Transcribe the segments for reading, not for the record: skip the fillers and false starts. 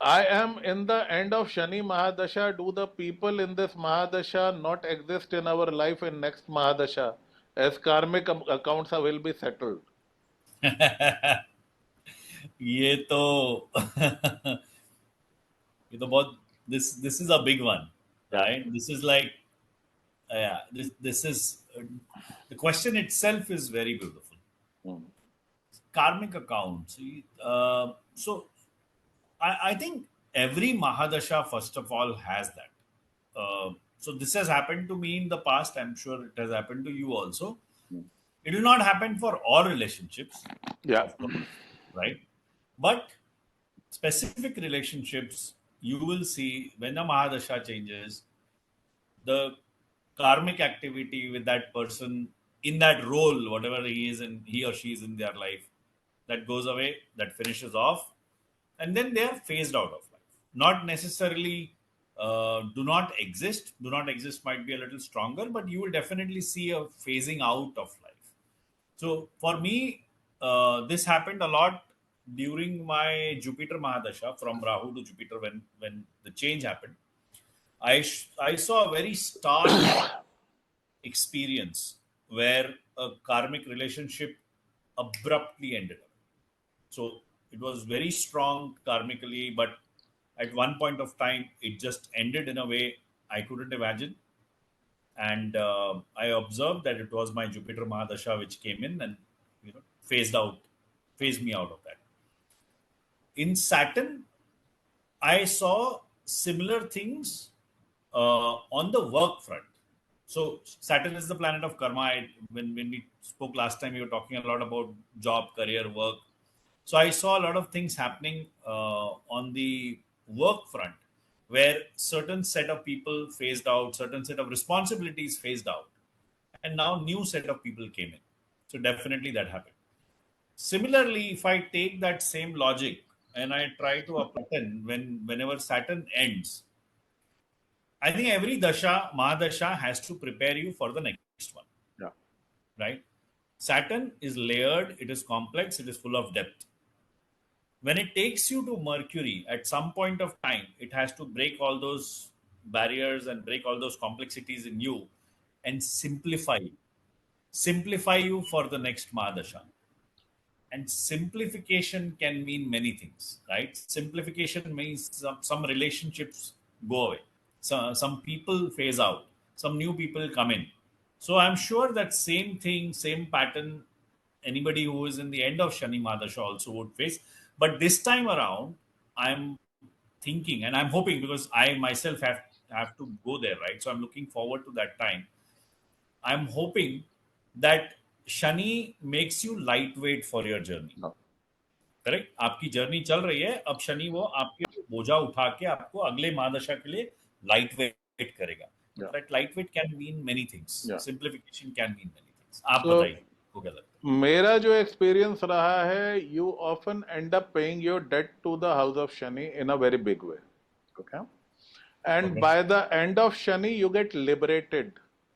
I am in the end of Shani Mahadasha. Do the people in this Mahadasha not exist in our life in next Mahadasha? As karmic accounts will be settled. ये तो ये तो बहुत this is a big one, Yeah. right? This is like yeah, this is the question itself is very beautiful. Hmm. Karmic accounts. So I think every Mahadasha, first of all, has that. So this has happened to me in the past. I'm sure it has happened to you also. It will not happen for all relationships, Yeah. of course, right? But specific relationships, you will see when a Mahadasha changes, the karmic activity with that person in that role, whatever he is and he or she is in their life, that goes away, that finishes off, and then they are phased out of life. Not necessarily do not exist. Do not exist might be a little stronger, but you will definitely see a phasing out of life. So for me, this happened a lot during my Jupiter Mahadasha from Rahu to Jupiter when the change happened. I saw a very stark experience where a karmic relationship abruptly ended up. So it was very strong karmically, but at one point of time, it just ended in a way I couldn't imagine. And I observed that it was my Jupiter Mahadasha which came in and phased me out of that. In Saturn, I saw similar things on the work front. So Saturn is the planet of karma. When we spoke last time, we were talking a lot about job, career, work. So I saw a lot of things happening on the work front, where certain set of people phased out, certain set of responsibilities phased out, and now new set of people came in. So definitely that happened. Similarly, if I take that same logic and I try to apply Saturn whenever Saturn ends, I think every dasha, Mahadasha has to prepare you for the next one, Yeah. right? Saturn is layered, it is complex, it is full of depth. When it takes you to Mercury, at some point of time, it has to break all those barriers and break all those complexities in you and simplify you for the next Mahadasha. And simplification can mean many things, right? Simplification means some relationships go away, some people phase out, some new people come in. So I'm sure that same thing, same pattern, anybody who is in the end of Shani Madasha also would face. But this time around, I'm thinking and I'm hoping, because I myself have to go there, right? So I'm looking forward to that time. I'm hoping that Shani makes you lightweight for your journey. No. Correct, आपकी journey चल रही है, अब शनि वो आपके बोझा उठा के आपको अगले महादशा के लिए लाइट वेट करेगा. Yeah. That light weight can mean many things, Yeah. Simplification can mean many things. आप So बताइए आपको क्या लगता मेरा जो एक्सपीरियंस रहा है, you often end up paying your debt to the house of Shani in a very big way. Okay. है? And by the end of Shani, you get liberated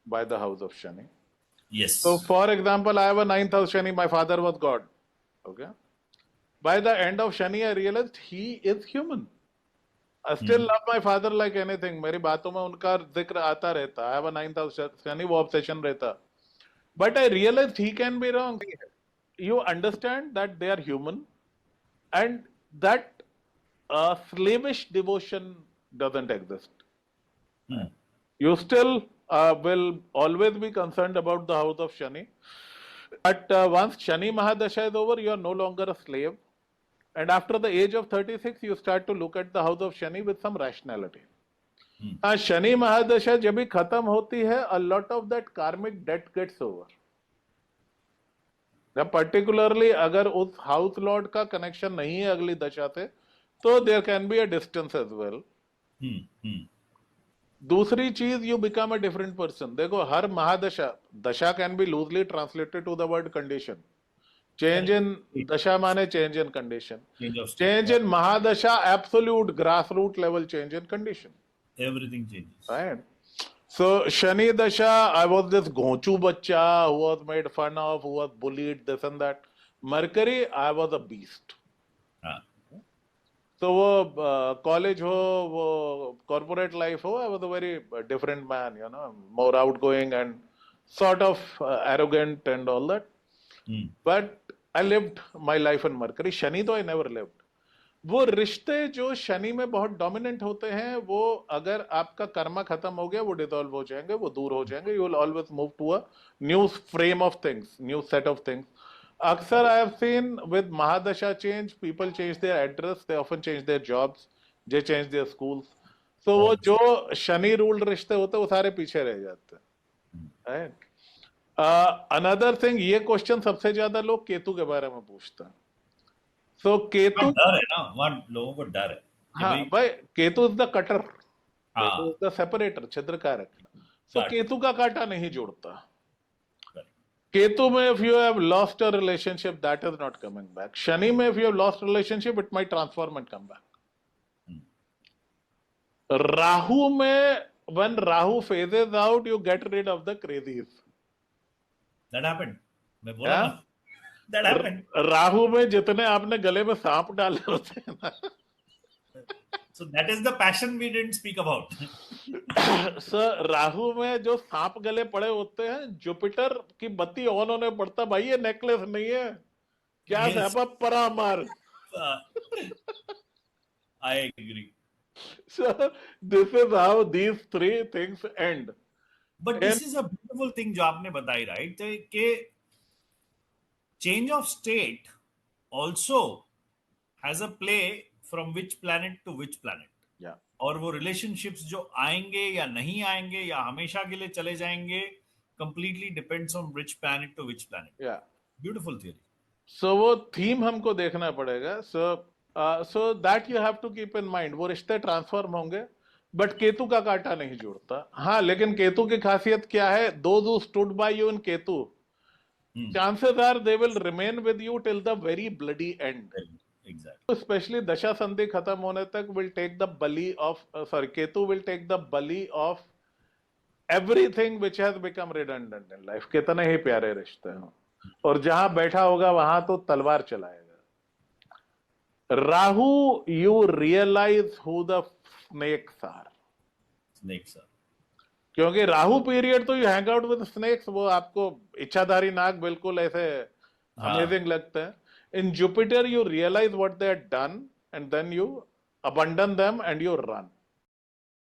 by the house of Shani. Yes. So, for example, I have a ninth house Shani. My father was God. Okay. By the end of Shani, I realized he is human. I still love my father like anything. मेरी बातों में उनका जिक्र आता रहता. I have a ninth house Shani, वो obsession रहता. But I realized he can be wrong. You understand that they are human, and that slavish devotion doesn't exist. You still will always be concerned about the house of Shani. But once Shani Mahadasha is over, you are no longer a slave. And after the age of 36, you start to look at the house of Shani with some rationality. Shani Mahadasha जब भी खत्म होती है, a lot of that karmic debt gets over. जब particularly अगर उस house lord का connection नहीं है अगली दशा से, तो there can be a distance as well. दूसरी चीज, you become a different person. देखो, हर महादशा, दशा can be loosely translated to the word condition. Change in dasha माने change in condition. Change in mahadasha, absolute grassroots level change in condition. Everything changes. Right. So Shani dasha, I was this gonchu bacha who was made fun of, who was bullied, this and that. Mercury, I was a beast. तो वो college हो, वो corporate life हो, I was a very different man, you know, more out going and sort of arrogant and all that. Hmm. But I lived my life in Mercury. Shani तो I never lived. वो रिश्ते जो शनि में बहुत dominant होते हैं, वो अगर आपका कर्मा खत्म हो गया, वो डिसॉल्व हो जाएंगे, वो दूर हो जाएंगे. You will always move to a new frame of things, new set of things. अक्सर I have seen with mahadasha change, people change their address, they often change their jobs, they change their schools. तो वो जो Shani ruled रिश्ते होते हैं, वो सारे पीछे रह जाते हैं. Right? अनदर थिंग, ये क्वेश्चन सबसे ज्यादा लोग केतु के बारे में पूछते हैं. सो केतु, डर है ना, वहाँ लोगों को डर है कि हाँ भाई भाई, Ketu is the cutter, Ketu हाँ इज द सेपरेटर, छिद्रकारक. So Correct. केतु का कांटा नहीं जुड़ता. Correct. केतु में if you have lost a relationship, that is not coming back. Shani में if you have lost relationship, it might transform and come back. Rahu में when Rahu phases out, you get rid of the crazies. That happened. मैं बोला Yeah? ना, that happened. Rahu में जितने आपने गले में सांप डाले होते हैं ना, So that is the passion we didn't speak about. Sir Rahu में जो सांप गले पड़े होते हैं, जुपिटर की बत्ती ऑन होने पड़ता, भाई ये नेकलेस नहीं है, क्या Yes. साहब परामार. I agree. So this is how these three things end. But this is a beautiful thing जो आपने बताई, right? कि change of state also has a play from which planet to which planet. Yeah. और वो relationships जो आएंगे या नहीं आएंगे या हमेशा के लिए चले जाएंगे, completely depends on which planet to which planet. Yeah. Beautiful theory. So वो थीम हमको देखना पड़ेगा. So that you have to keep in mind. वो रिश्ते ट्रांसफॉर्म होंगे, बट केतु का कांटा नहीं जुड़ता. हाँ, लेकिन केतु की खासियत क्या है? Those who stood by you in Ketu, chances are they will remain with you till the very bloody end. Exactly. Especially दशा संधि खत्म होने तक will take the bali of Ketu will take the bali of everything which has become redundant in life. कितने ही प्यारे रिश्ते हैं, और जहां बैठा होगा वहां तो तलवार चलाएगा. Rahu, you realize who the snakes are. Snakes are. क्योंकि राहु पीरियड तो you hang out with snakes, वो आपको इच्छाधारी नाग बिल्कुल ऐसे अमेजिंग लगते हैं. In Jupiter you realize what they have done and then you abandon them and you run.